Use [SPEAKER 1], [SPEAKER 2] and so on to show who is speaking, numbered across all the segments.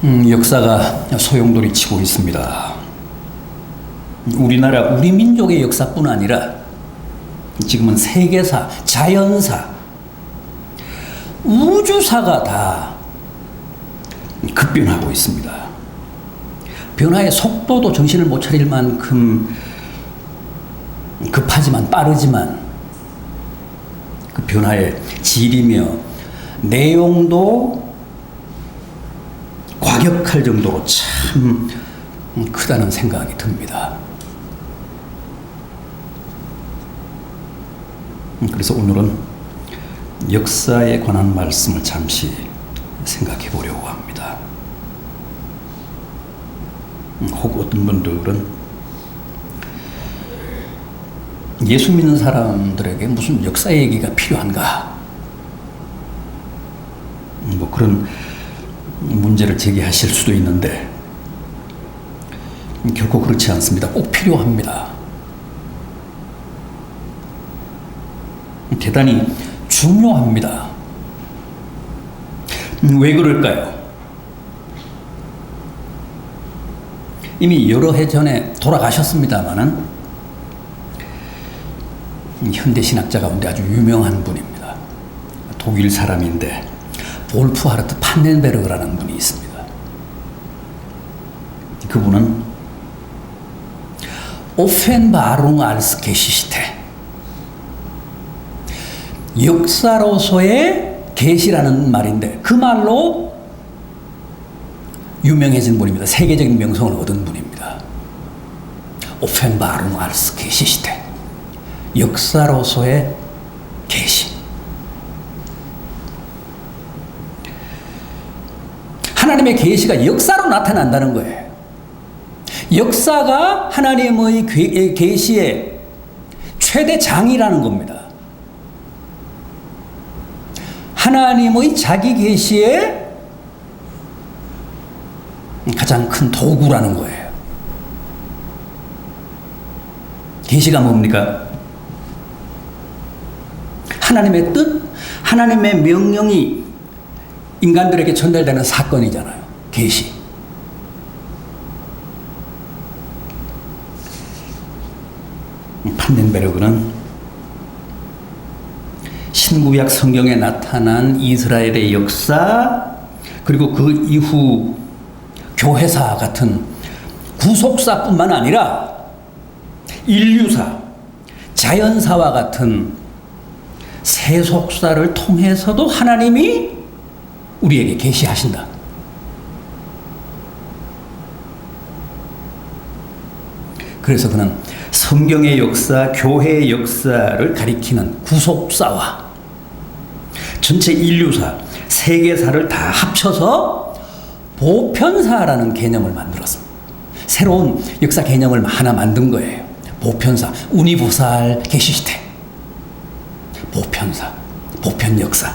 [SPEAKER 1] 역사가 소용돌이 치고 있습니다. 우리나라, 우리 민족의 역사뿐 아니라 지금은 세계사, 자연사, 우주사가 다 급변하고 있습니다. 변화의 속도도 정신을 못 차릴 만큼 급하지만 빠르지만 그 변화의 질이며 내용도 과격할 정도로 참 크다는 생각이 듭니다. 그래서 오늘은 역사에 관한 말씀을 잠시 생각해 보려고 합니다. 혹 어떤 분들은 예수 믿는 사람들에게 무슨 역사 얘기가 필요한가? 뭐 그런 문제를 제기하실 수도 있는데 결코 그렇지 않습니다. 꼭 필요합니다. 대단히 중요합니다. 왜 그럴까요? 이미 여러 해 전에 돌아가셨습니다마는 현대 신학자 가운데 아주 유명한 분입니다. 독일 사람인데 볼프하르트 판넨베르그라는 분이 있습니다. 그분은 오펜바룽 알스 게시시테, 역사로서의 계시라는 말인데 그 말로 유명해진 분입니다. 세계적인 명성을 얻은 분입니다. 오펜바룽 알스 게시시테, 역사로서의 계시. 하나님의 계시가 역사로 나타난다는 거예요. 역사가 하나님의 계시의 최대 장이라는 겁니다. 하나님의 자기 계시의 가장 큰 도구라는 거예요. 계시가 뭡니까? 하나님의 뜻, 하나님의 명령이 인간들에게 전달되는 사건이잖아요. 계시. 판넨베르그는 신구약 성경에 나타난 이스라엘의 역사, 그리고 그 이후 교회사 같은 구속사뿐만 아니라 인류사, 자연사와 같은 세속사를 통해서도 하나님이 우리에게 계시하신다. 그래서 그는 성경의 역사, 교회의 역사를 가리키는 구속사와 전체 인류사, 세계사를 다 합쳐서 보편사라는 개념을 만들었습니다. 새로운 역사 개념을 하나 만든 거예요. 보편사, 우니버살 게시시테. 보편사, 보편 역사.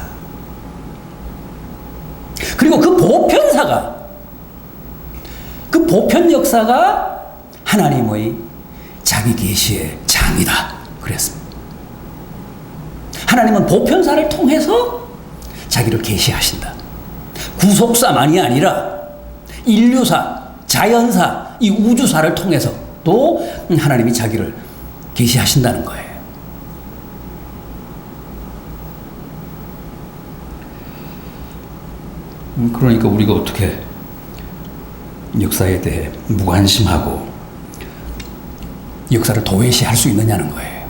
[SPEAKER 1] 그리고 그 보편 역사가 하나님의 자기 계시의 장이다. 그랬습니다. 하나님은 보편사를 통해서 자기를 계시하신다. 구속사만이 아니라 인류사, 자연사, 이 우주사를 통해서 또 하나님이 자기를 계시하신다는 거예요. 그러니까 우리가 어떻게 역사에 대해 무관심하고 역사를 도외시할 수 있느냐는 거예요.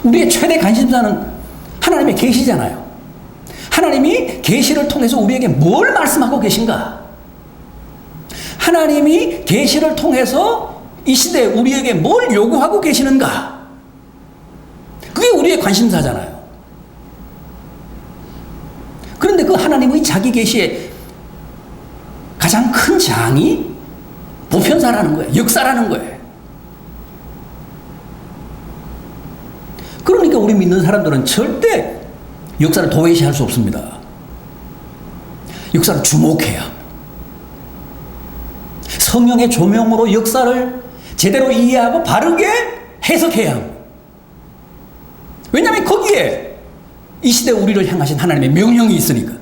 [SPEAKER 1] 우리의 최대 관심사는 하나님의 계시잖아요. 하나님이 계시를 통해서 우리에게 뭘 말씀하고 계신가? 하나님이 계시를 통해서 이 시대에 우리에게 뭘 요구하고 계시는가? 그게 우리의 관심사잖아요. 그런데 그 하나님의 자기 계시의 가장 큰 장이 보편사라는 거예요. 역사라는 거예요. 그러니까 우리 믿는 사람들은 절대 역사를 도외시할 수 없습니다. 역사를 주목해야 합니다. 성령의 조명으로 역사를 제대로 이해하고 바르게 해석해야 합니다. 왜냐하면 거기에 이 시대 우리를 향하신 하나님의 명령이 있으니까.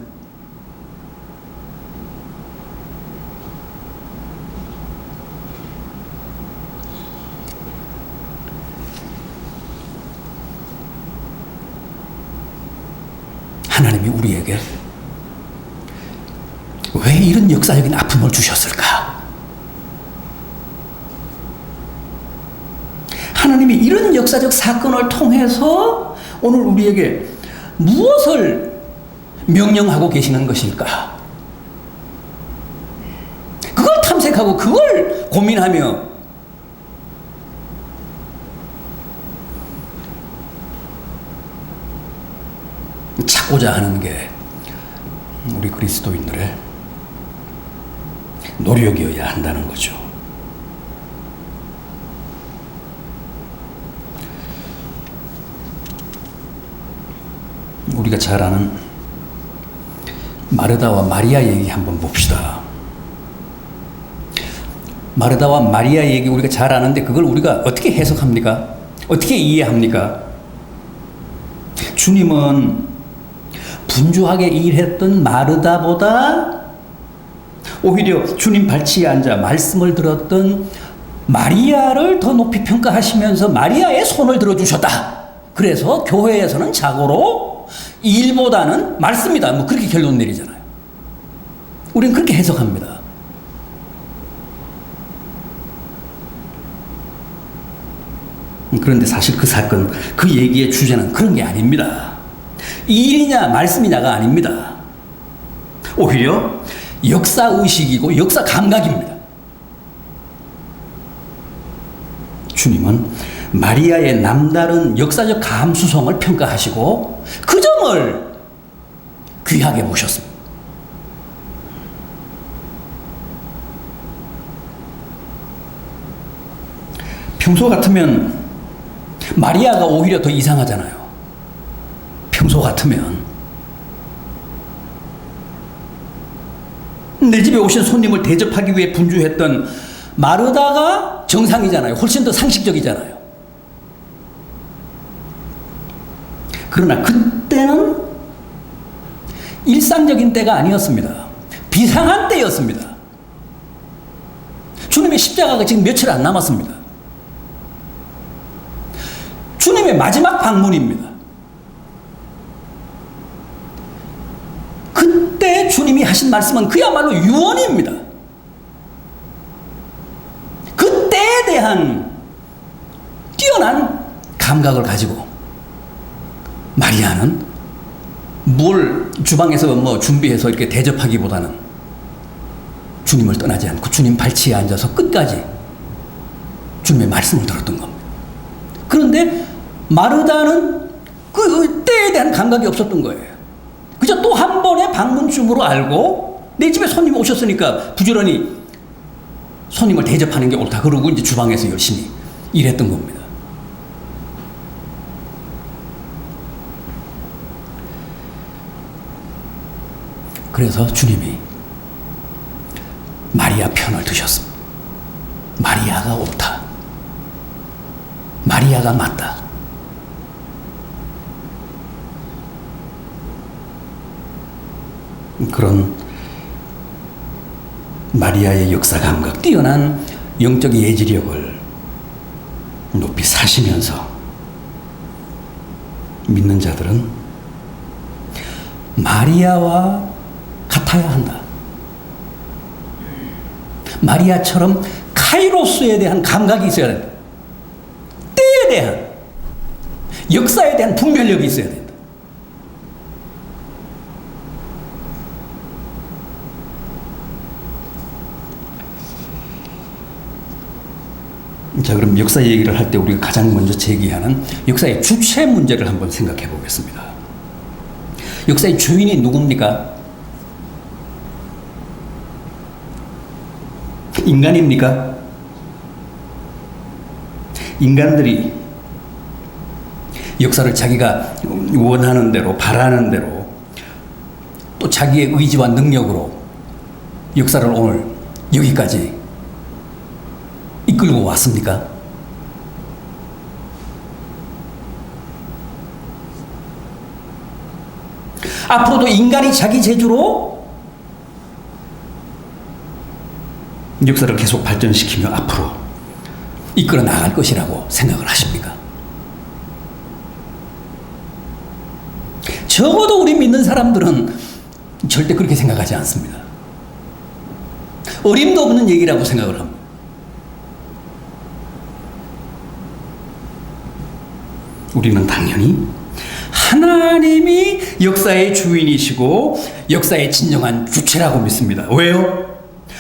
[SPEAKER 1] 하나님이 우리에게 왜 이런 역사적인 아픔을 주셨을까? 하나님이 이런 역사적 사건을 통해서 오늘 우리에게 무엇을 명령하고 계시는 것일까? 그걸 탐색하고 그걸 고민하며 찾고자 하는 게 우리 그리스도인들의 노력이어야 한다는 거죠. 우리가 잘 아는 마르다와 마리아 얘기 한번 봅시다. 마르다와 마리아 얘기 우리가 잘 아는데 그걸 우리가 어떻게 해석합니까? 어떻게 이해합니까? 주님은 분주하게 일했던 마르다보다 오히려 주님 발치에 앉아 말씀을 들었던 마리아를 더 높이 평가하시면서 마리아의 손을 들어주셨다. 그래서 교회에서는 자고로 일보다는 말씀이다. 뭐 그렇게 결론 내리잖아요. 우리는 그렇게 해석합니다. 그런데 사실 그 사건, 그 얘기의 주제는 그런 게 아닙니다. 일이냐 말씀이냐가 아닙니다. 오히려 역사의식이고 역사 감각입니다. 주님은 마리아의 남다른 역사적 감수성을 평가하시고 그 점을 귀하게 보셨습니다. 평소 같으면 마리아가 오히려 더 이상하잖아요. 평소 같으면 내 집에 오신 손님을 대접하기 위해 분주했던 마르다가 정상이잖아요. 훨씬 더 상식적이잖아요. 그러나 그때는 일상적인 때가 아니었습니다. 비상한 때였습니다. 주님의 십자가가 지금 며칠 안 남았습니다. 주님의 마지막 방문입니다. 그때 주님이 하신 말씀은 그야말로 유언입니다. 그때에 대한 뛰어난 감각을 가지고 마리아는 뭘 주방에서 뭐 준비해서 이렇게 대접하기보다는 주님을 떠나지 않고 주님 발치에 앉아서 끝까지 주님의 말씀을 들었던 겁니다. 그런데 마르다는 그 때에 대한 감각이 없었던 거예요. 그저 또 한 번의 방문쯤으로 알고 내 집에 손님이 오셨으니까 부지런히 손님을 대접하는 게 옳다. 그러고 이제 주방에서 열심히 일했던 겁니다. 그래서 주님이 마리아 편을 드셨습니다. 마리아가 옳다. 마리아가 맞다. 그런 마리아의 역사 감각, 뛰어난 영적 예지력을 높이 사시면서 믿는 자들은 마리아와 같아야 한다. 마리아처럼 카이로스에 대한 감각이 있어야 된다. 때에 대한, 역사에 대한 분별력이 있어야 된다. 자, 그럼 역사 얘기를 할 때 우리가 가장 먼저 제기하는 역사의 주체 문제를 한번 생각해 보겠습니다. 역사의 주인이 누굽니까? 인간입니까? 인간들이 역사를 자기가 원하는 대로, 바라는 대로 또 자기의 의지와 능력으로 역사를 오늘 여기까지 이끌고 왔습니까? 앞으로도 인간이 자기 재주로 역사를 계속 발전시키며 앞으로 이끌어 나갈 것이라고 생각을 하십니까? 적어도 우리 믿는 사람들은 절대 그렇게 생각하지 않습니다. 어림도 없는 얘기라고 생각을 합니다. 우리는 당연히 하나님이 역사의 주인이시고 역사의 진정한 주체라고 믿습니다. 왜요?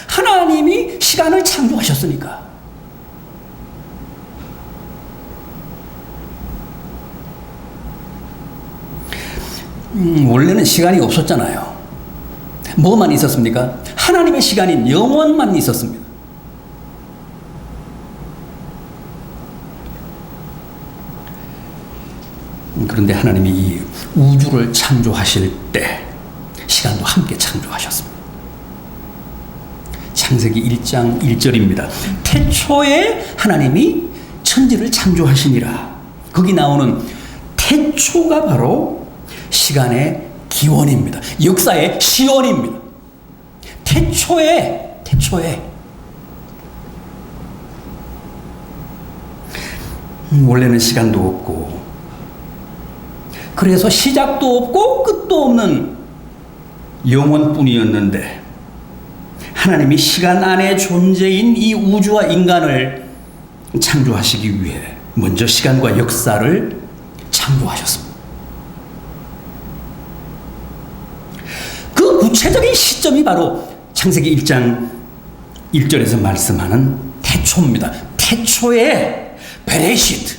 [SPEAKER 1] 하나님이 시간을 창조하셨으니까. 원래는 시간이 없었잖아요. 뭐만 있었습니까? 하나님의 시간인 영원만 있었습니다. 그런데 하나님이 이 우주를 창조하실 때 시간도 함께 창조하셨습니다. 창세기 1장 1절입니다. 태초에 하나님이 천지를 창조하시니라. 거기 나오는 태초가 바로 시간의 기원입니다. 역사의 시원입니다. 태초에 원래는 시간도 없고 그래서 시작도 없고 끝도 없는 영원뿐이었는데 하나님이 시간 안의 존재인 이 우주와 인간을 창조하시기 위해 먼저 시간과 역사를 창조하셨습니다. 그 구체적인 시점이 바로 창세기 1장 1절에서 말씀하는 태초입니다. 태초에 베레시트,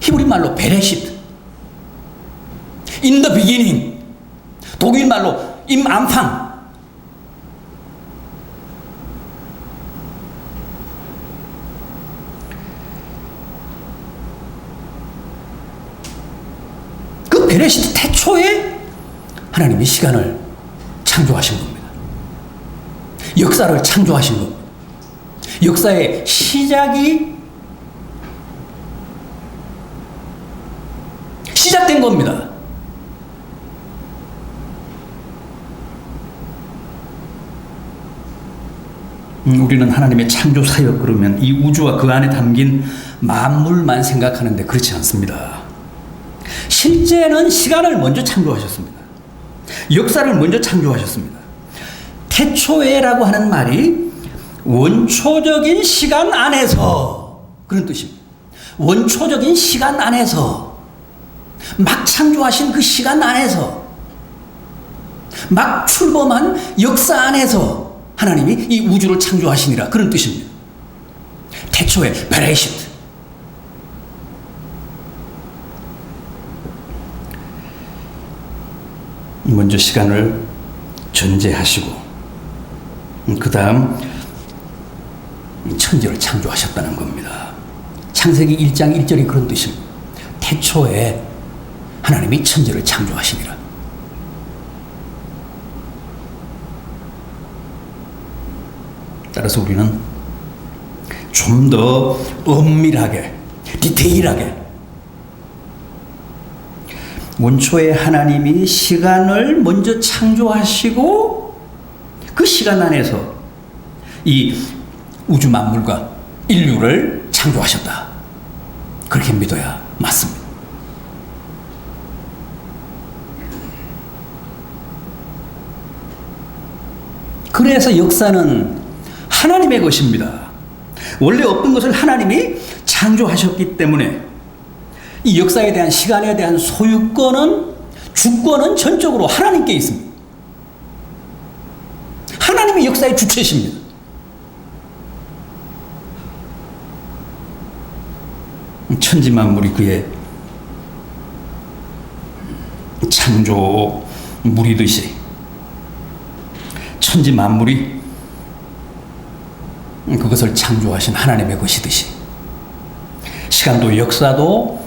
[SPEAKER 1] 히브리 말로 베레시트, in the beginning, 독일 말로 im Anfang. 그 베레시트 태초에 하나님이 시간을 창조하신 겁니다. 역사를 창조하신 겁니다. 역사의 시작된 겁니다. 우리는 하나님의 창조 사역 그러면 이 우주와 그 안에 담긴 만물만 생각하는데 그렇지 않습니다. 실제는 시간을 먼저 창조하셨습니다. 역사를 먼저 창조하셨습니다. 태초에라고 하는 말이 원초적인 시간 안에서 그런 뜻입니다. 원초적인 시간 안에서 막 창조하신 그 시간 안에서 막 출범한 역사 안에서 하나님이 이 우주를 창조하시니라 그런 뜻입니다. 태초에 베레시트. 먼저 시간을 존재하시고 그 다음 천지를 창조하셨다는 겁니다. 창세기 1장 1절이 그런 뜻입니다. 태초에 하나님이 천지를 창조하시니라. 따라서 우리는 좀 더 엄밀하게, 디테일하게 원초에 하나님이 시간을 먼저 창조하시고 그 시간 안에서 이 우주 만물과 인류를 창조하셨다. 그렇게 믿어야 맞습니다. 그래서 역사는 하나님의 것입니다. 원래 없던 것을 하나님이 창조하셨기 때문에 이 역사에 대한 시간에 대한 소유권은 주권은 전적으로 하나님께 있습니다. 하나님이 역사의 주체십니다. 천지만물이 그의 창조물이듯이 천지만물이 그것을 창조하신 하나님의 것이듯이 시간도 역사도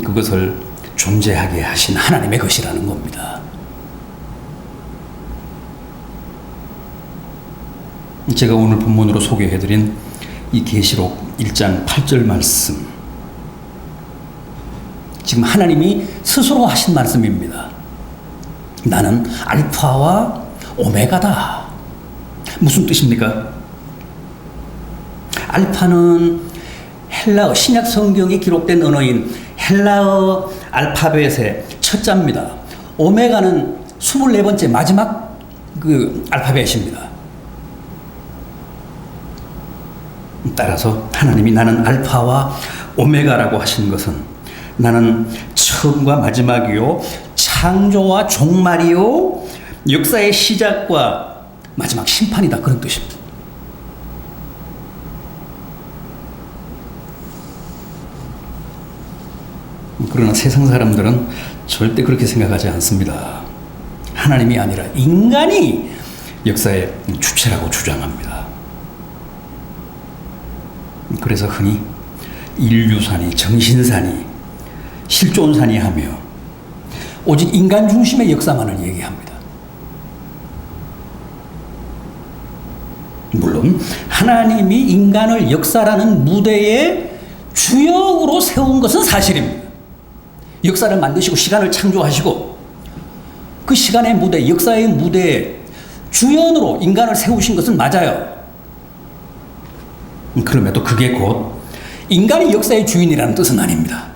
[SPEAKER 1] 그것을 존재하게 하신 하나님의 것이라는 겁니다. 제가 오늘 본문으로 소개해드린 이 계시록 1장 8절 말씀, 지금 하나님이 스스로 하신 말씀입니다. 나는 알파와 오메가다. 무슨 뜻입니까? 알파는 헬라어, 신약 성경에 기록된 언어인 헬라어 알파벳의 첫 자입니다. 오메가는 24번째 마지막 그 알파벳입니다. 따라서 하나님이 나는 알파와 오메가라고 하신 것은 나는 처음과 마지막이요, 창조와 종말이요, 역사의 시작과 마지막 심판이다, 그런 뜻입니다. 그러나 세상 사람들은 절대 그렇게 생각하지 않습니다. 하나님이 아니라 인간이 역사의 주체라고 주장합니다. 그래서 흔히 인류산이, 정신산이, 실존산이 하며 오직 인간 중심의 역사만을 얘기합니다. 물론 하나님이 인간을 역사라는 무대에 주역으로 세운 것은 사실입니다. 역사를 만드시고 시간을 창조하시고 그 시간의 무대, 역사의 무대에 주연으로 인간을 세우신 것은 맞아요. 그럼에도 그게 곧 인간이 역사의 주인이라는 뜻은 아닙니다.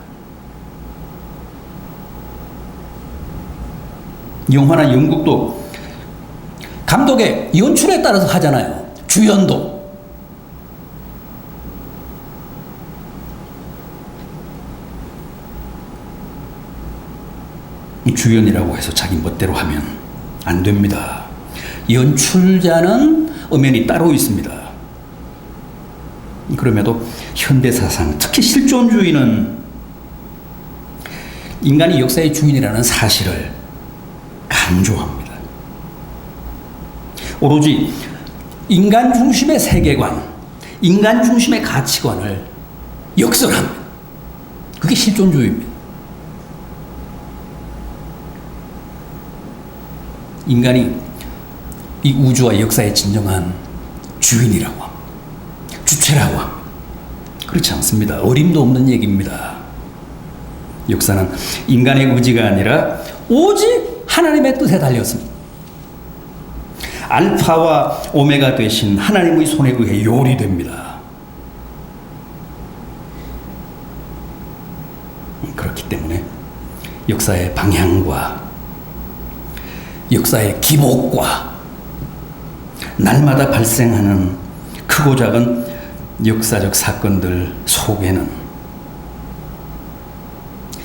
[SPEAKER 1] 영화나 연극도 감독의 연출에 따라서 하잖아요. 주연도. 주연이라고 해서 자기 멋대로 하면 안 됩니다. 연출자는 엄연히 따로 있습니다. 그럼에도 현대사상, 특히 실존주의는 인간이 역사의 주인이라는 사실을 강조합니다. 오로지 인간 중심의 세계관, 인간 중심의 가치관을 역설합니다. 그게 실존주의입니다. 인간이 이 우주와 역사의 진정한 주인이라고 합니다. 주체라고 합니다. 그렇지 않습니다. 어림도 없는 얘기입니다. 역사는 인간의 의지가 아니라 오직 하나님의 뜻에 달렸습니다. 알파와 오메가 되신 하나님의 손에 의해 요리됩니다. 그렇기 때문에 역사의 방향과 역사의 기복과 날마다 발생하는 크고 작은 역사적 사건들 속에는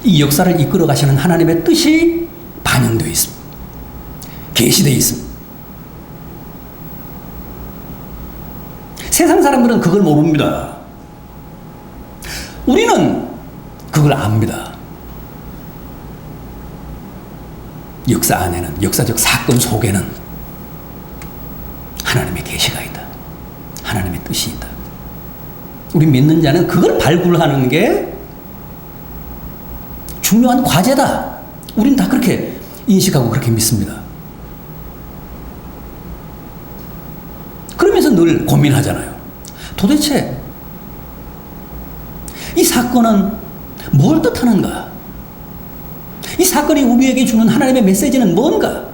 [SPEAKER 1] 이 역사를 이끌어 가시는 하나님의 뜻이 반영되어 있습니다. 계시되어 있습니다. 세상 사람들은 그걸 모릅니다. 우리는 그걸 압니다. 역사 안에는, 역사적 사건 속에는 하나님의 계시가 있다. 하나님의 뜻이 있다. 우리 믿는 자는 그걸 발굴하는 게 중요한 과제다. 우리는 다 그렇게 인식하고 그렇게 믿습니다. 그러면서 늘 고민하잖아요. 도대체 이 사건은 뭘 뜻하는가? 이 사건이 우리에게 주는 하나님의 메시지는 뭔가?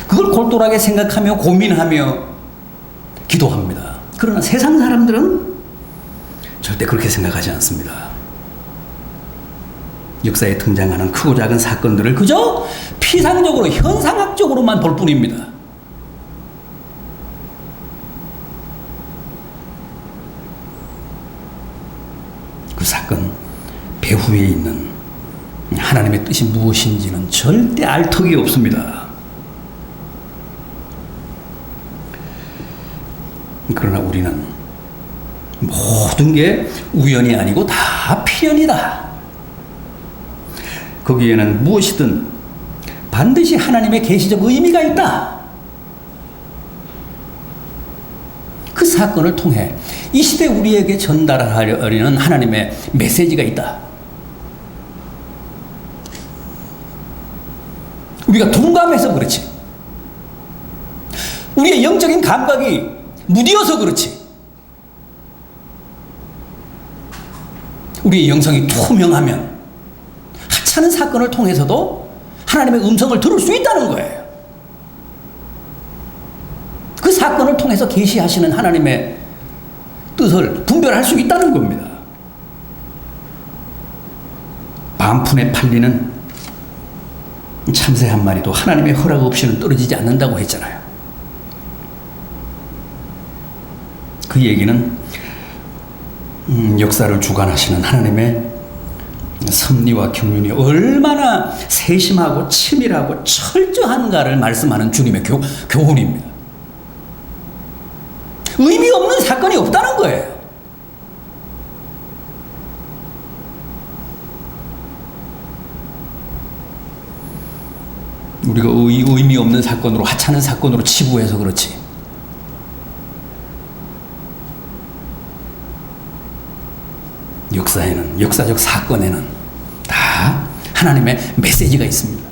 [SPEAKER 1] 그걸 골똘하게 생각하며 고민하며 기도합니다. 그러나 세상 사람들은 절대 그렇게 생각하지 않습니다. 역사에 등장하는 크고 작은 사건들을 그저 피상적으로, 현상학적으로만 볼 뿐입니다. 그 사건 배후에 있는 하나님의 뜻이 무엇인지는 절대 알 턱이 없습니다. 그러나 우리는 모든 게 우연이 아니고 다 필연이다. 거기에는 무엇이든 반드시 하나님의 계시적 의미가 있다. 그 사건을 통해 이 시대 우리에게 전달하려는 하나님의 메시지가 있다. 우리가 둔감해서 그렇지. 우리의 영적인 감각이 무디어서 그렇지. 우리의 영성이 투명하면 하찮은 사건을 통해서도 하나님의 음성을 들을 수 있다는 거예요. 그 사건을 통해서 계시하시는 하나님의 뜻을 분별할 수 있다는 겁니다. 반푼에 팔리는 참새 한 마리도 하나님의 허락 없이는 떨어지지 않는다고 했잖아요. 그 얘기는 역사를 주관하시는 하나님의 섭리와 경륜이 얼마나 세심하고 치밀하고 철저한가를 말씀하는 주님의 교훈입니다. 의미 없는 사건이 없다는 거예요. 우리가 의미 없는 사건으로, 하찮은 사건으로 치부해서 그렇지. 역사에는, 역사적 사건에는 다 하나님의 메시지가 있습니다.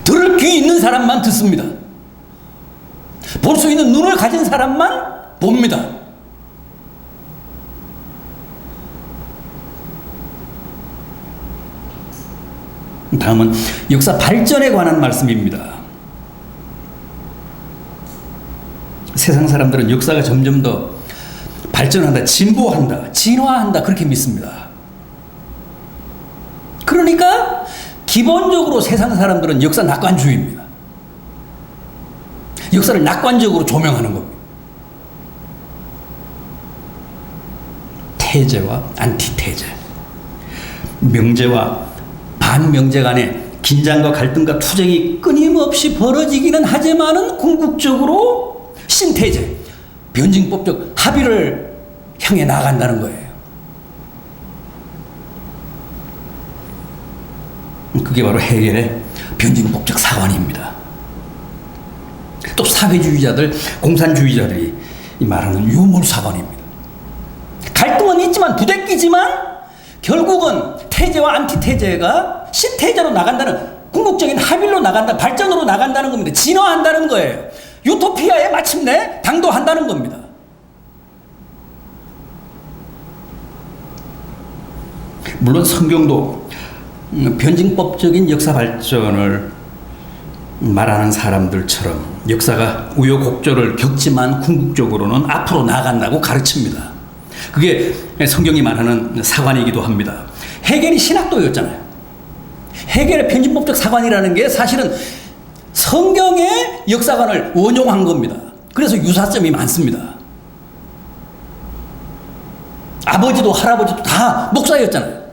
[SPEAKER 1] 들을 귀 있는 사람만 듣습니다. 볼 수 있는 눈을 가진 사람만 봅니다. 다음은 역사 발전에 관한 말씀입니다. 세상 사람들은 역사가 점점 더 발전한다, 진보한다, 진화한다 그렇게 믿습니다. 그러니까 기본적으로 세상 사람들은 역사 낙관주의입니다. 역사를 낙관적으로 조명하는 겁니다. 태제와 안티태제, 명제와 반명제 간의 긴장과 갈등과 투쟁이 끊임없이 벌어지기는 하지만은 궁극적으로 신태제, 변증법적 합의를 향해 나아간다는 거예요. 그게 바로 해겔의 변증법적 사관입니다. 또 사회주의자들, 공산주의자들이 말하는 유물사관입니다. 갈등은 있지만 부대끼지만 결국은 태제와 안티태제가 신태제로 나간다는, 궁극적인 합의로 나간다, 발전으로 나간다는 겁니다. 진화한다는 거예요. 유토피아에 마침내 당도한다는 겁니다. 물론 성경도 변증법적인 역사 발전을 말하는 사람들처럼 역사가 우여곡절을 겪지만 궁극적으로는 앞으로 나아간다고 가르칩니다. 그게 성경이 말하는 사관이기도 합니다. 해겔이 신학도였잖아요. 해겔의 변증법적 사관이라는 게 사실은 성경의 역사관을 원용한 겁니다. 그래서 유사점이 많습니다. 아버지도 할아버지도 다 목사였잖아요.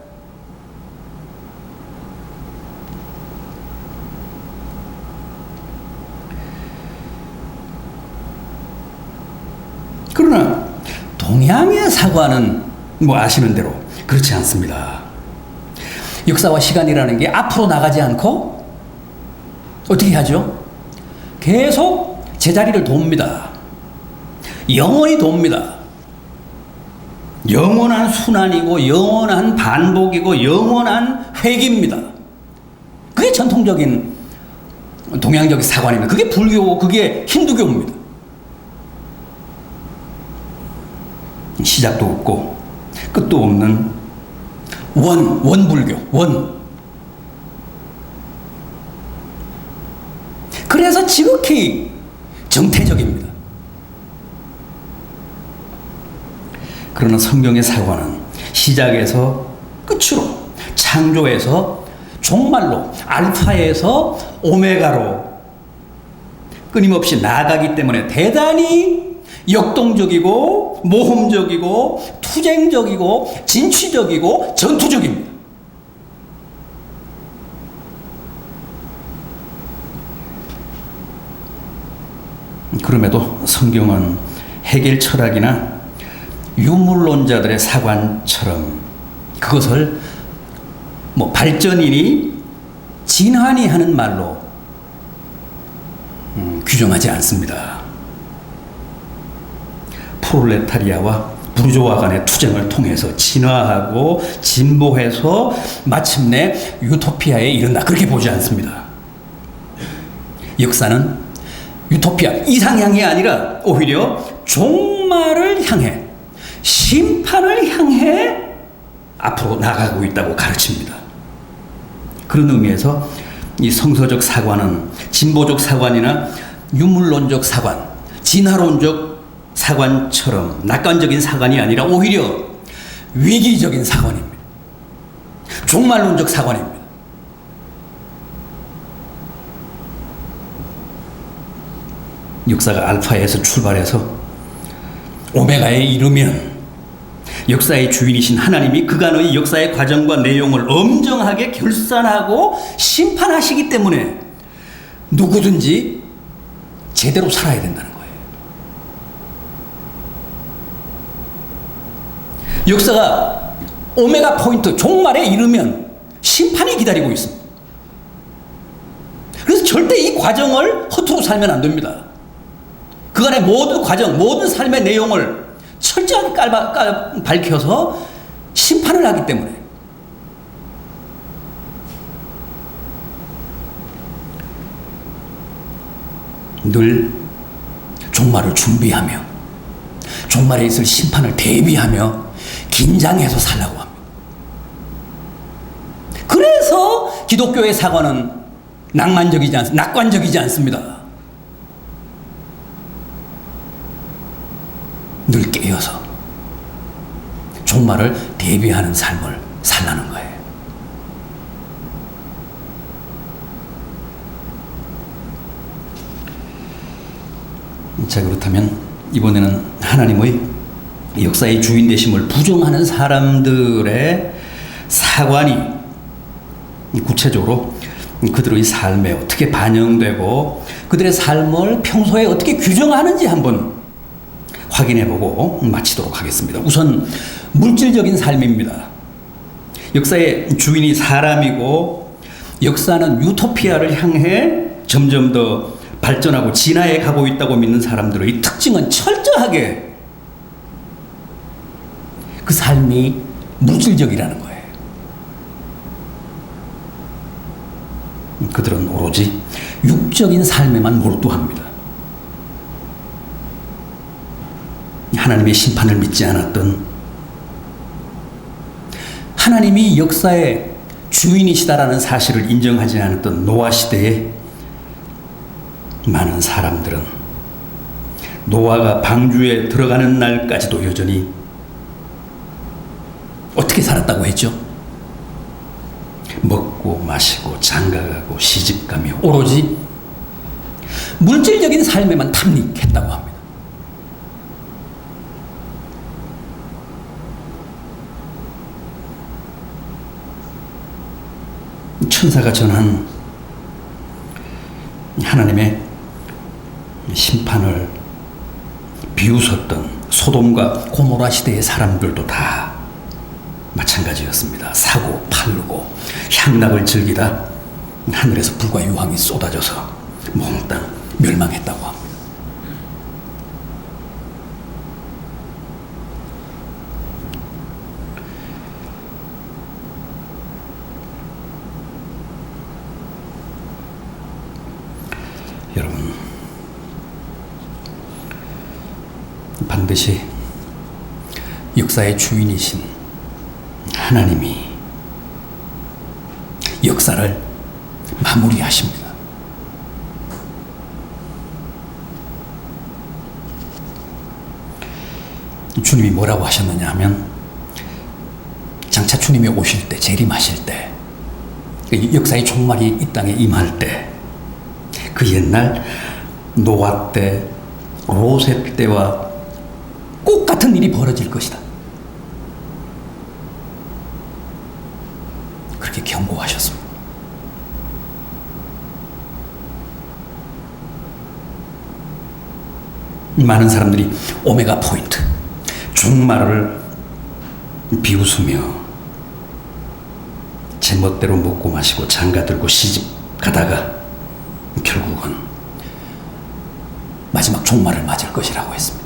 [SPEAKER 1] 그러나 동양의 사관은 뭐 아시는 대로 그렇지 않습니다. 역사와 시간이라는 게 앞으로 나가지 않고 어떻게 하죠? 계속 제자리를 돕니다. 영원히 돕니다. 영원한 순환이고 영원한 반복이고 영원한 회귀입니다. 그게 전통적인 동양적 사관입니다. 그게 불교고 그게 힌두교입니다. 시작도 없고 끝도 없는 원불교, 원. 그래서 지극히 정태적입니다. 그러나 성경의 사관은 시작에서 끝으로, 창조에서 종말로, 알파에서 오메가로 끊임없이 나아가기 때문에 대단히 역동적이고 모험적이고 투쟁적이고 진취적이고 전투적입니다. 그럼에도 성경은 해겔 철학이나 유물론자들의 사관처럼 그것을 뭐 발전이니 진화니 하는 말로 규정하지 않습니다. 프롤레타리아와 부르조아 간의 투쟁을 통해서 진화하고 진보해서 마침내 유토피아에 이른다, 그렇게 보지 않습니다. 역사는 유토피아, 이상향이 아니라 오히려 종말을 향해, 심판을 향해 앞으로 나가고 있다고 가르칩니다. 그런 의미에서 이 성서적 사관은 진보적 사관이나 유물론적 사관, 진화론적 사관처럼 낙관적인 사관이 아니라 오히려 위기적인 사건입니다. 종말론적 사건입니다. 역사가 알파에서 출발해서 오메가에 이르면 역사의 주인이신 하나님이 그간의 역사의 과정과 내용을 엄정하게 결산하고 심판하시기 때문에 누구든지 제대로 살아야 된다는 거예요. 역사가 오메가 포인트 종말에 이르면 심판이 기다리고 있습니다. 그래서 절대 이 과정을 허투루 살면 안 됩니다. 그간의 모든 과정, 모든 삶의 내용을 철저하게 밝혀서 심판을 하기 때문에 늘 종말을 준비하며 종말에 있을 심판을 대비하며 긴장해서 살라고 합니다. 그래서 기독교의 사과는 낙관적이지 않습니다. 늘 깨어서 종말을 대비하는 삶을 살라는 거예요. 자, 그렇다면 이번에는 하나님의 역사의 주인 되심을 부정하는 사람들의 사관이 구체적으로 그들의 삶에 어떻게 반영되고 그들의 삶을 평소에 어떻게 규정하는지 한번 확인해보고 마치도록 하겠습니다. 우선 물질적인 삶입니다. 역사의 주인이 사람이고 역사는 유토피아를 향해 점점 더 발전하고 진화해 가고 있다고 믿는 사람들의 특징은 철저하게 그 삶이 물질적이라는 거예요. 그들은 오로지 육적인 삶에만 몰두합니다. 하나님의 심판을 믿지 않았던, 하나님이 역사의 주인이시다라는 사실을 인정하지 않았던 노아 시대에 많은 사람들은 노아가 방주에 들어가는 날까지도 여전히 어떻게 살았다고 했죠? 먹고 마시고 장가가고 시집가며 오로지 물질적인 삶에만 탐닉했다고 합니다. 천사가 전한 하나님의 심판을 비웃었던 소돔과 고모라 시대의 사람들도 다 마찬가지였습니다. 사고 팔고 향락을 즐기다 하늘에서 불과 유황이 쏟아져서 몽땅 멸망했다고 합니다. 여러분, 반드시 역사의 주인이신 하나님이 역사를 마무리하십니다. 주님이 뭐라고 하셨느냐 하면, 장차 주님이 오실 때, 재림하실 때, 역사의 종말이 이 땅에 임할 때, 그 옛날 노아 때, 롯의 때와 꼭 같은 일이 벌어질 것이다. 그렇게 경고하셨습니다. 많은 사람들이 오메가 포인트, 종말을 비웃으며 제멋대로 먹고 마시고 장가들고 시집 가다가 결국은 마지막 종말을 맞을 것이라고 했습니다.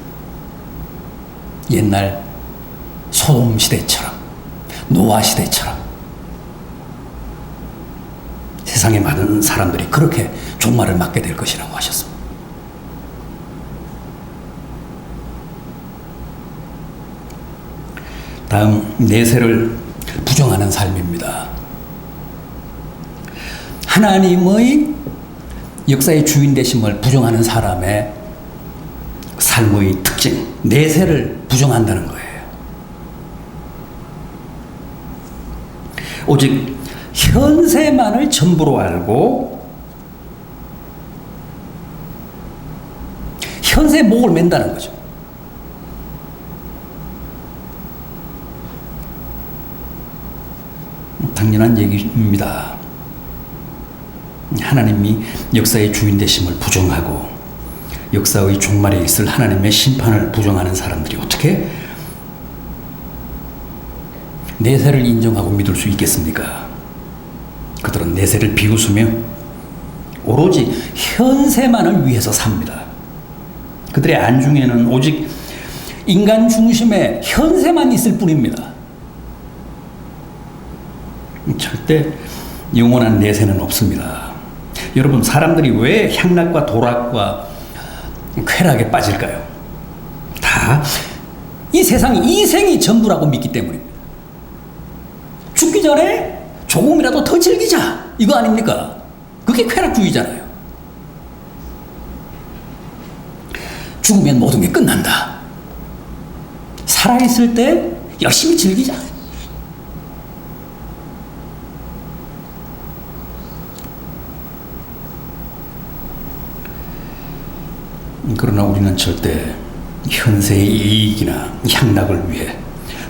[SPEAKER 1] 옛날 소돔 시대처럼, 노아 시대처럼 세상의 많은 사람들이 그렇게 종말을 맞게 될 것이라고 하셨습니다. 다음, 내세를 부정하는 삶입니다. 하나님의 역사의 주인 되심을 부정하는 사람의 삶의 특징, 내세를 부정한다는 거예요. 오직 현세만을 전부로 알고 현세에 목을 맨다는 거죠. 당연한 얘기입니다. 하나님이 역사의 주인 되심을 부정하고 역사의 종말에 있을 하나님의 심판을 부정하는 사람들이 어떻게 내세를 인정하고 믿을 수 있겠습니까? 그들은 내세를 비웃으며 오로지 현세만을 위해서 삽니다. 그들의 안중에는 오직 인간 중심의 현세만 있을 뿐입니다. 절대 영원한 내세는 없습니다. 여러분, 사람들이 왜 향락과 도락과 쾌락에 빠질까요? 다 이 세상 이생이 전부라고 믿기 때문입니다. 죽기 전에 조금이라도 더 즐기자, 이거 아닙니까? 그게 쾌락주의잖아요. 죽으면 모든 게 끝난다. 살아있을 때 열심히 즐기자. 그러나 우리는 절대 현세의 이익이나 향락을 위해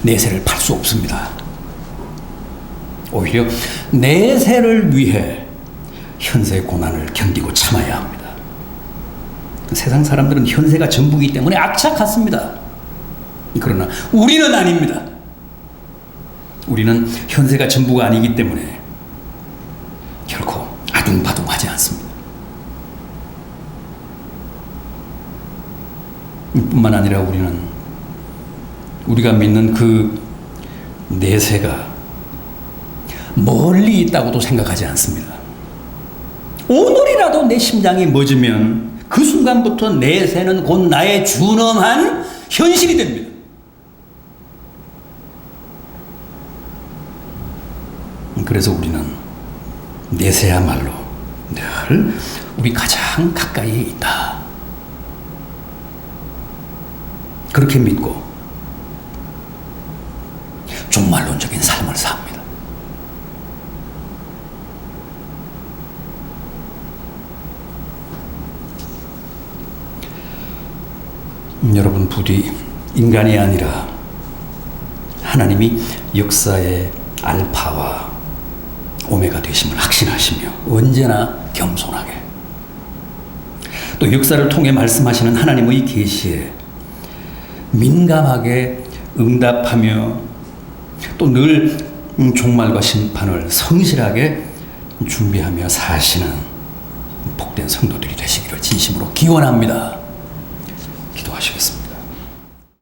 [SPEAKER 1] 내세를 팔 수 없습니다. 오히려 내세를 위해 현세의 고난을 견디고 참아야 합니다. 세상 사람들은 현세가 전부이기 때문에 악착같습니다. 그러나 우리는 아닙니다. 우리는 현세가 전부가 아니기 때문에 결코 아둥바둥하지 않습니다. 뿐만 아니라 우리가 믿는 그 내세가 멀리 있다고도 생각하지 않습니다. 오늘이라도 내 심장이 멎으면 그 순간부터 내세는 곧 나의 준엄한 현실이 됩니다. 그래서 우리는 내세야말로 늘 우리 가장 가까이에 있다. 그렇게 믿고 종말론적인 삶을 삽니다. 여러분, 부디 인간이 아니라 하나님이 역사의 알파와 오메가 되심을 확신하시며 언제나 겸손하게 또 역사를 통해 말씀하시는 하나님의 계시에 민감하게 응답하며 또 늘 종말과 심판을 성실하게 준비하며 사시는 복된 성도들이 되시기를 진심으로 기원합니다. 기도하시겠습니다.